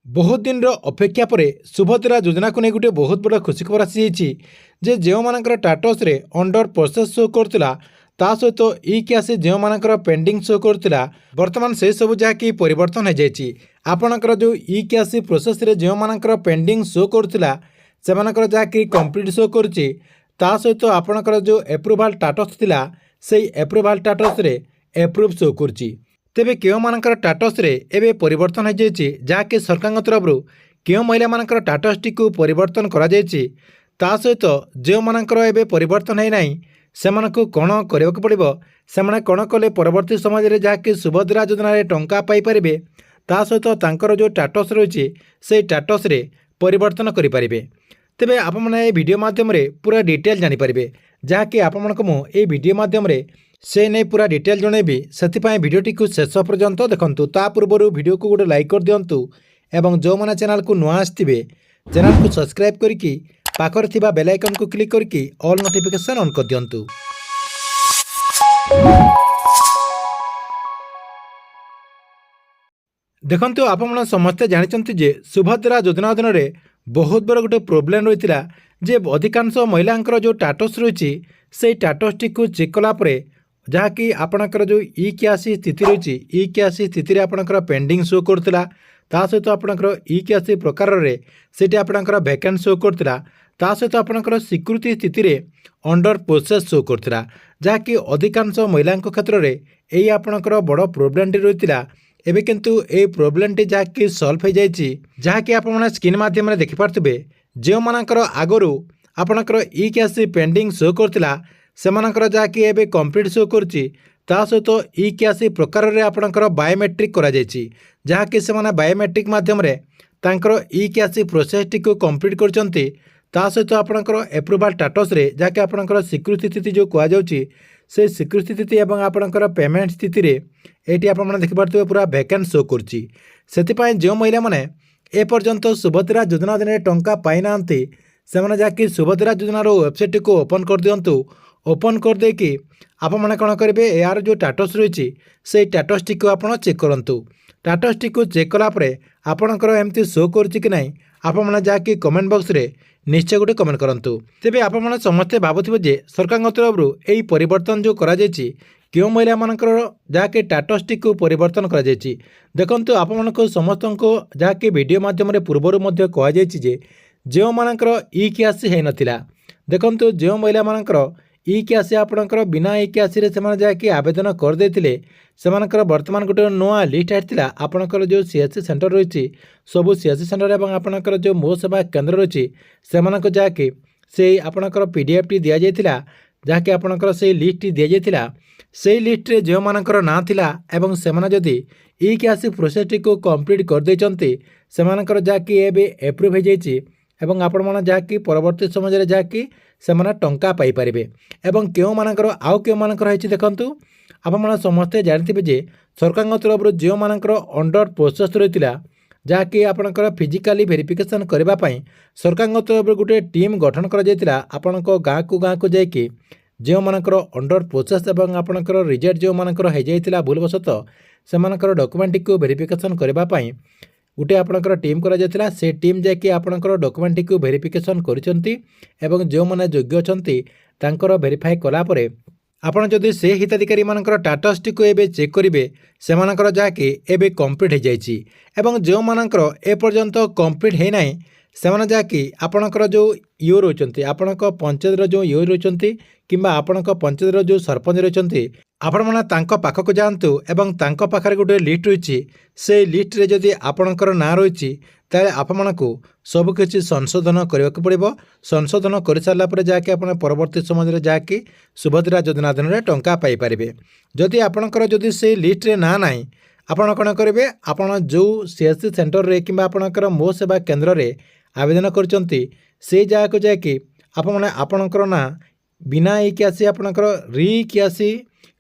बहुत दिन अपेक्षा पर सुभद्रा योजना को नहीं गोटे बहुत बड़ा खुशी खबर आसी जे जो मानकर टाटस रे अंडर प्रोसेस शो करथिला ता सहित ई कैसे जो मानकर पेंडिंग शो करथिला वर्तमान से सब जहाँकि परिवर्तन हो जाइए। आपणकर जो ई कैसे प्रोसेस रे जो मानकर पेंडिंग शो करथिला सेमानकर जहाँकि कंप्लीट शो करुच्ची ता सहित आपणकर जो एप्रुवाल टाटस थिला से एप्रुवाल टाटस रे एप्रुव शो करुच्ची। तेबे केउ मानकर टाटस रे एबे परिवर्तन हो जाइए जहाँकि सरकार तरफ केउ महिला मानकर टाटस टी को परिवर्तन करा जाइए ता सहित जो मानकर एबे परिवर्तन है नहीं सेमानकु कौन करने को पड़ो से कौन कले परवर्ती समय रे जहाँकि सुभद्रा योजना रे टंका पाई परिबे ता सहित तांकर जो टाटस रही से टाटस रे परिवर्तन करें। तेबे आपण ए वीडियो माध्यम रे पूरा डिटेल जानीपारे जहाँकि आपको मुझे वीडियो माध्यम रे से नहीं पूरा डिटेल जनइबी से भिडियोटी को शेष पर्यंत देखंतु। ता पूर्व वीडियो को गोटे लाइक कर दिंतु एवं जो मैंने चैनल को नुआ आसथिबे चैनल को सब्सक्राइब करके पाखर थिबा बेल आइकन को क्लिक करके ऑल नोटिफिकेशन ऑन कर दिंतु। देखंतु आपण समस्ते जानिचंती जे सुभद्रा योजना अधीन में बहुत बड़ गोटे प्रोब्लेम रही है जे अधिकांश महिलांकर जो टाटस रही से टाटस टी को चेक कलापर जहाँकि आपणकर जो ई कैसी स्थिति रही ई कैसी स्थिति आपणकर पेंडिंग शो करथिला ता सहित आपणकर ई कैसी प्रकार रे सेठी आपणकर वैकेंट शो करथिला ता सहित आपणकर स्वीकृति स्थिति रे अंडर प्रोसेस शो करथिला जहाँकि अधिकांश महिलांक क्षेत्र में यही आपणकर बड़ प्रोब्लेम टी रही। एबे किंतु ए प्रोब्लेम टी जहाँकि सॉल्व हो जाइए जहाँकि आपने स्क्रीन माध्यम देखि पार्थिबे जो मानकर आगरू आपणकर ई कैसी पेंडिंग शो करथिला सेमानकर जहाँकि एबे कंप्लीट शो करुच्ची ता सहित ई कैसी प्रकार रे आपणकर बायोमेट्रिक करा जायछि जहाँकि सेमाने बायोमेट्रिक माध्यम रे तांकर ई कैसी प्रोसेस टी को कंप्लीट करचंती ता सहित आपणकर एप्रुवाल टाटस रे जहाँकि आपणकर स्वीकृति स्थिति जो कहा जाउछि से स्वीकृति स्थिति एवं आपणकर पेमेंट स्थिति रे एटी आपण देखि पारथिबे पूरा वैकेंट शो करुच्ची। सेतिपय जो महिला माने ए पर्यंत सुभद्रा योजना अधीन टंका पाई नांती सेमाने जहाँकि सुभद्रा योजनार वेबसाइट को ओपन कर दिंतु। ओपन कर देकी आपने कौन करेंगे यार जो टाटस रही से टाटस टी को आप चेक करूँ। टाटस टी को चेक कलापर आपणकर एमती शो करुच्ची नहीं आपने जहाँकि कमेंट बॉक्स रे निश्चय गोटे कमेंट करूँ। तेबे आपने समस्ते भावुवे जे सरकार तरफ यही परिवर्तन जो करा क्यों महिला मानकर जहाँकि टाटस टी को परिवर्तन करा देखंतु आपको समस्त जहाँकि वीडियो माध्यम पूर्वर कहुई जो मानकर ई कैसी है नथिला देखंतु जो महिला मानकर ई कैसी आपणकर बिना ई कैसी रे सेमाने जाके आवेदन कर देथिले सेमानकर वर्तमान गोटे नया लिस्ट आइथिला आपणकर जो सीएससी सेंटर रही सबु सीएससी सेंटर एवं आपणकर जो मो सेवा केंद्र रही सेमानक जाके से आपणकर पीडीएफ टी दिया जायथिला जहाँकि आपणकर से लिस्ट दिया जायथिला से लिस्ट रे जो मानकर ना थिला एवं सेमाने जदि ई कैसी प्रोसेस टी को कंप्लीट कर देचंती सेमानकर जाके एबे एप्रूव हो जायछि एवं आपण माने जहाँकि परवर्ती समय रे जाके सेमाने टंका पाई परिबे एवं केउ मानकर आउ केउ मानकर है देखंतु आपण समस्ते जानथिबे जे सरकार तरफ जो मानकर अंडर प्रोसेस रहितिला जहाँकि आपणकर फिजिकाली वेरिफिकेशन करबा पई सरकार तरफ गोटे टीम गठन करा जायतिला आपणको गाँ को जाइए जो मानकर अंडर प्रोसेस एवं आपणकर रिजेक्ट जो मानकर हो जायतिला भूलवशतः सेमानकर डॉक्यूमेंट को वेरिफिकेशन करबा पई गोटे आपणकर टीम करा जायतिला से टीम जाके आपणकर डॉक्यूमेंट को वेरिफिकेशन करिसंती एवं जो माने योग्य अछंती तांकर वेरीफाई कला परे आपण जदि से हिताधिकारी मानकर टाटस टी को एबे चेक करिवे सेमानकर जाके एबे कंप्लीट हो जायछि एवं जो मानकर ए पर्यंत कंप्लीट हे नाही सेमाने जाके आपणकर जो ईओ रहिसंती आपणक पंचायत जो ईओ रहिसंती किंबा आपणक पंचायत जो सरपंच रहिसंती आपण माने तांको पाखको जांतु एवं तांको पाखरे गोटे लिस्ट रही से लिस्ट रे जदि आपणकर ना रही ताले आपमनकु सब किछि संशोधन करबा को पड़िबो संशोधन कर सारला पर जाके आपण परवर्ती समय रे जाके सुभद्रा योजना अधीन रे टंका पाई परिबे। जदि आपणकर जदि से लिस्ट रे ना नाही आपण कोन करिवे आपण जो सीएससी सेंटर रे किंबा आपणकर मो सेवा केंद्र रे आवेदन करचंती से जगह को जाके आपण आपणकर ना बिना ई कैसी आपणकर री कैसी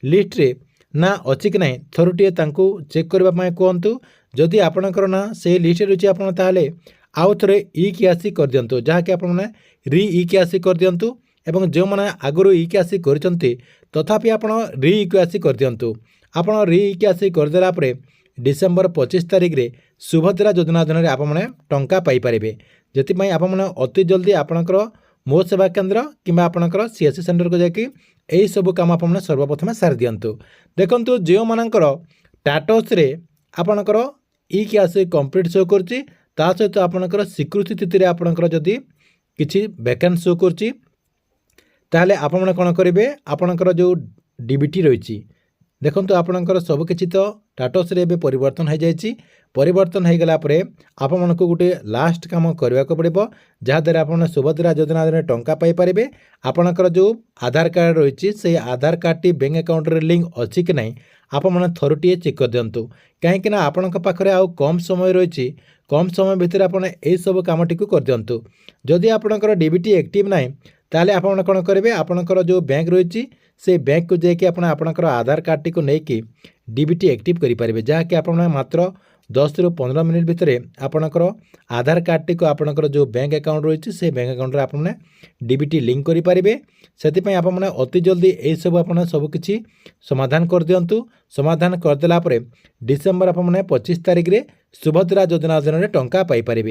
लिस्ट रे ना अच्छी कि नहीं थरुटे तांको चेक करबा कहतु जदि आपणकर ना से लिस्ट रही आप आउ थे ई कैसी कर दिंतु जहाँकि आप री ई कैसी कर दिंतु एवं जो मैंने आगु ई कैसी कर तथापि आप री ई कैसी कर दिंतु आप री ई कैसी करदेला डिसेम्बर 25 तारिख रे सुभद्रा योजना अधीन आपने टंका पाइपर जेपाई आपने अति जल्दी आपणकर मो सेवा केन्द्र कि आपणकर सीएससी सेंटर को जाकि यही सब कम आपने सर्वप्रथम सारी दिंतु। देखो जो मानकर टाटस रे आपणकर ई क्यास कंप्लीट शो कर सहित आपणकर स्वीकृति तिथि आपणकर जदि किसी वैकेंट शो कर आपण कौन करेंगे आपणकर जो डीबीटी रही देखो आपणकर सबकि तो टाटस रे परिवर्तन हो जाए परिवर्तन हो गला आपण को गोटे लास्ट काम करने को पड़ो जहाँद्वारा आप सुभद्रा योजना अधीन टंका पाइपर आपणकर जो आधार कार्ड रही से आधार कार्ड टी बैंक अकाउंट रे लिंक अच्छी कि नहीं आप थरुटे चेक कर दिंतु कहीं आपण पाखे आउ कम समय रही कम समय भितर आप सब कमटी कर दिंतु। जदि आपणकर डीबीटी एक्टिव ना ताले आपण कौन करेंगे आपणकर जो बैंक रही से बैंक को जाकि आपणकर आधार कार्ड टी को लेकिन डीबीटी एक्टिव करेंगे जहाँकि आप मात्र 10 ରୁ 15 मिनिट भितर आपणकर आधार कार्ड टी को आपणकर जो बैंक अकाउंट रही से बैंक अकाउंट रे आपने डीबीटी लिंक करेंगे से आपने अति जल्दी यही सब आप सबकि समाधान कर दिंतु। समाधान करदेला डिसेम्बर आपने 25 तारिख रे सुभद्रा योजना अधीन टंका पाइपर।